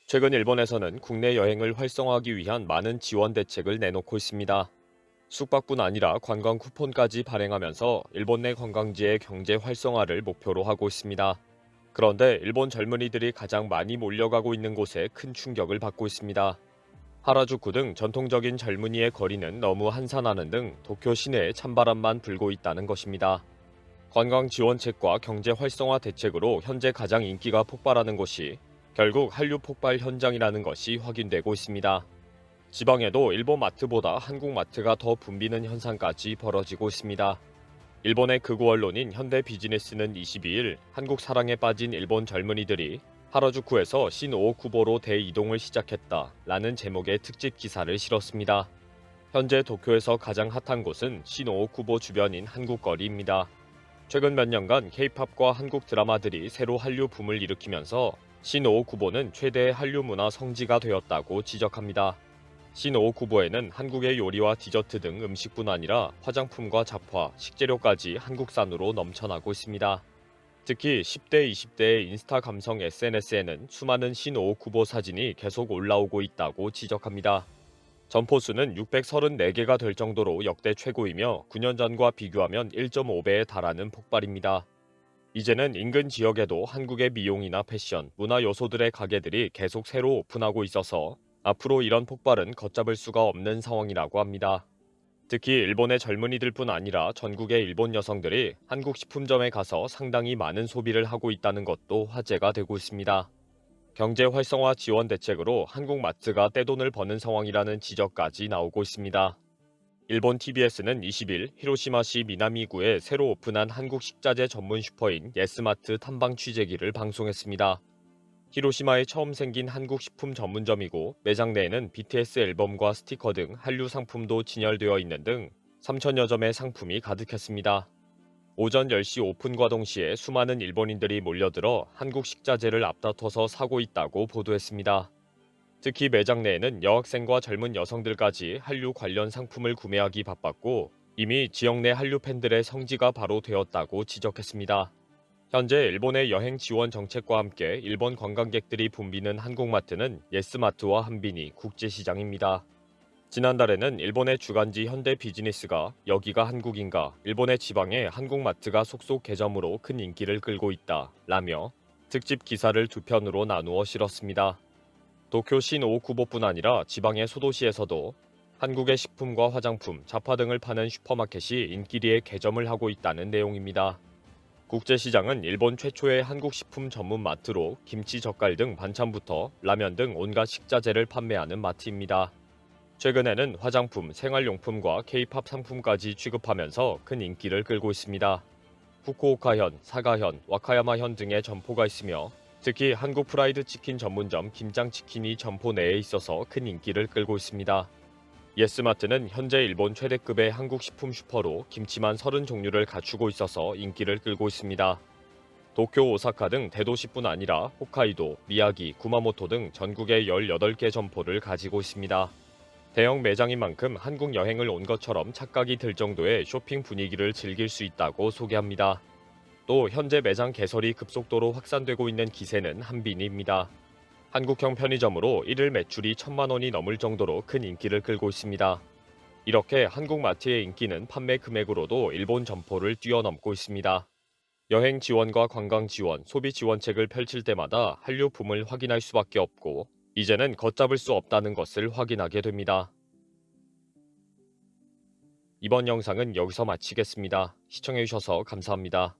최근 일본에서는 국내 여행을 활성화하기 위한 많은 지원 대책을 내놓고 있습니다. 숙박뿐 아니라 관광 쿠폰까지 발행하면서 일본 내 관광지의 경제 활성화를 목표로 하고 있습니다. 그런데 일본 젊은이들이 가장 많이 몰려가고 있는 곳에 큰 충격을 받고 있습니다. 하라주쿠 등 전통적인 젊은이의 거리는 너무 한산하는 등 도쿄 시내에 찬바람만 불고 있다는 것입니다. 관광 지원책과 경제 활성화 대책으로 현재 가장 인기가 폭발하는 곳이 결국 한류 폭발 현장이라는 것이 확인되고 있습니다. 지방에도 일본 마트보다 한국 마트가 더 붐비는 현상까지 벌어지고 있습니다. 일본의 극우 언론인 현대 비즈니스는 22일 한국 사랑에 빠진 일본 젊은이들이 하라주쿠에서 신오쿠보로 대이동을 시작했다라는 제목의 특집 기사를 실었습니다. 현재 도쿄에서 가장 핫한 곳은 신오쿠보 주변인 한국거리입니다. 최근 몇 년간 K-팝과 한국 드라마들이 새로 한류 붐을 일으키면서 신오쿠보는 최대의 한류 문화 성지가 되었다고 지적합니다. 신오쿠보에는 한국의 요리와 디저트 등 음식뿐 아니라 화장품과 잡화, 식재료까지 한국산으로 넘쳐나고 있습니다. 특히 10대, 20대의 인스타 감성 SNS에는 수많은 신오쿠보 사진이 계속 올라오고 있다고 지적합니다. 점포수는 634개가 될 정도로 역대 최고이며 9년 전과 비교하면 1.5배에 달하는 폭발입니다. 이제는 인근 지역에도 한국의 미용이나 패션, 문화 요소들의 가게들이 계속 새로 오픈하고 있어서 앞으로 이런 폭발은 걷잡을 수가 없는 상황이라고 합니다. 특히 일본의 젊은이들뿐 아니라 전국의 일본 여성들이 한국 식품점에 가서 상당히 많은 소비를 하고 있다는 것도 화제가 되고 있습니다. 경제 활성화 지원 대책으로 한국 마트가 떼돈을 버는 상황이라는 지적까지 나오고 있습니다. 일본 TBS는 20일 히로시마시 미나미구에 새로 오픈한 한국 식자재 전문 슈퍼인 예스마트 탐방 취재기를 방송했습니다. 히로시마에 처음 생긴 한국 식품 전문점이고 매장 내에는 BTS 앨범과 스티커 등 한류 상품도 진열되어 있는 등 3천여 점의 상품이 가득했습니다. 오전 10시 오픈과 동시에 수많은 일본인들이 몰려들어 한국 식자재를 앞다퉈서 사고 있다고 보도했습니다. 특히 매장 내에는 여학생과 젊은 여성들까지 한류 관련 상품을 구매하기 바빴고 이미 지역 내 한류 팬들의 성지가 바로 되었다고 지적했습니다. 현재 일본의 여행 지원 정책과 함께 일본 관광객들이 붐비는 한국마트는 예스마트와 한빈이 국제시장입니다. 지난달에는 일본의 주간지 현대 비즈니스가 여기가 한국인가 일본의 지방에 한국마트가 속속 개점으로 큰 인기를 끌고 있다 라며 특집 기사를 두 편으로 나누어 실었습니다. 도쿄 신오쿠보뿐 아니라 지방의 소도시에서도 한국의 식품과 화장품, 잡화 등을 파는 슈퍼마켓이 인기리에 개점을 하고 있다는 내용입니다. 국제시장은 일본 최초의 한국 식품 전문 마트로 김치 젓갈 등 반찬부터 라면 등 온갖 식자재를 판매하는 마트입니다. 최근에는 화장품, 생활용품과 K-팝 상품까지 취급하면서 큰 인기를 끌고 있습니다. 후쿠오카현, 사가현, 와카야마현 등의 점포가 있으며 특히 한국 프라이드 치킨 전문점 김장치킨이 점포 내에 있어서 큰 인기를 끌고 있습니다. 예스마트는 현재 일본 최대급의 한국 식품 슈퍼로 김치만 30종류를 갖추고 있어서 인기를 끌고 있습니다. 도쿄, 오사카 등 대도시뿐 아니라 홋카이도, 미야기, 구마모토 등 전국에 18개 점포를 가지고 있습니다. 대형 매장인 만큼 한국 여행을 온 것처럼 착각이 들 정도의 쇼핑 분위기를 즐길 수 있다고 소개합니다. 또 현재 매장 개설이 급속도로 확산되고 있는 기세는 한빈입니다. 한국형 편의점으로 1일 매출이 1,000만 원이 넘을 정도로 큰 인기를 끌고 있습니다. 이렇게 한국마트의 인기는 판매 금액으로도 일본 점포를 뛰어넘고 있습니다. 여행 지원과 관광 지원, 소비 지원책을 펼칠 때마다 한류 붐을 확인할 수밖에 없고 이제는 걷잡을 수 없다는 것을 확인하게 됩니다. 이번 영상은 여기서 마치겠습니다. 시청해주셔서 감사합니다.